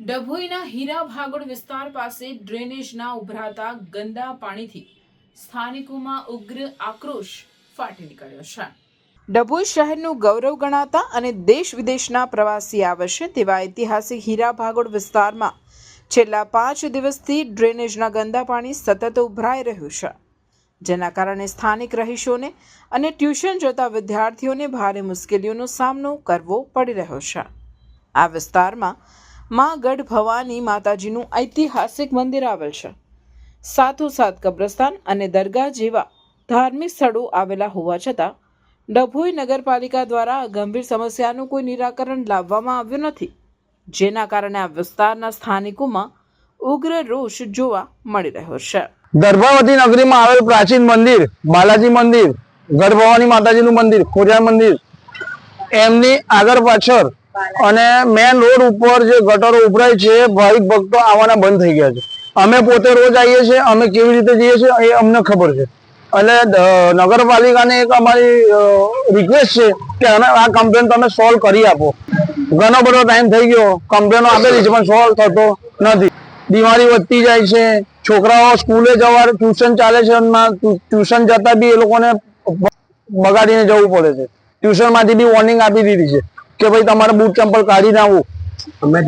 ડભોઈના હીરા ભાગોળ વિસ્તાર પાસે ડ્રેનેજના ઉભરાતા ગંદા પાણીથી સ્થાનિકોમાં ઉગ્ર આક્રોશ ફાટી નીકળ્યો છે। ડભોઈ શહેરનું ગૌરવ ગણાતા અને દેશ વિદેશના પ્રવાસી આવે છે તેવા ઐતિહાસિક હીરા ભાગોળ વિસ્તારમાં છેલ્લા 5 દિવસથી ડ્રેનેજના ગંદા પાણી સતત ઉભરાઈ રહ્યું છે, જેના કારણે સ્થાનિક રહીશોને અને ટ્યુશન જતા વિદ્યાર્થીઓને ભારે મુશ્કેલીઓનો સામનો કરવો પડી રહ્યો છે। આ વિસ્તારમાં માં ગઢ ભવાની માતાજીનું ઐતિહાસિક મંદિર આવેલ છે, સાથોસાથ કબ્રસ્તાન અને દરગાહ જેવા ધાર્મિક સ્થળો આવેલા હોવા છતાં ડભોઈ નગરપાલિકા દ્વારા આ ગંભીર સમસ્યાનું કોઈ નિરાકરણ લાવવામાં આવ્યું નથી, જેના કારણે આ વિસ્તારના સ્થાનિકોમાં ઉગ્ર રોષ જોવા મળી રહ્યો છે। દર્ભાવતી નગરીમાં આવેલ પ્રાચીન મંદિર બાલાજી મંદિર, ગઢ ભવાની માતાજીનું મંદિર, ખોડિયાર મંદિર, એમની આગળ પાછળ અને મેન રોડ ઉપર જે ગટરો ઉભરાય છે, ભાવિક ભક્તો આવવાના બંધ થઈ ગયા છે। અમે પોતે રોજ આવીએ છીએ, અમે કેવી રીતે જઈએ છીએ એ અમને ખબર છે। એટલે નગરપાલિકાને એક અમારી રિક્વેસ્ટ છે કે આ કમ્પ્લેન તમે સોલ્વ કરી આપો। ઘણો બધો ટાઈમ થઈ ગયો, કમ્પ્લેનો આપેલી છે પણ સોલ્વ થતો નથી। બીમારી વધતી જાય છે, છોકરાઓ સ્કૂલે જવા ટ્યુશન ચાલે છે, ટ્યુશન જતા બી એ લોકોને બગાડીને જવું પડે છે। ટ્યુશન માંથી બી વોર્નિંગ આપી દીધી છે કે ભાઈ તમારે બૂટ ચંપલ કાઢીને આવવું। અમે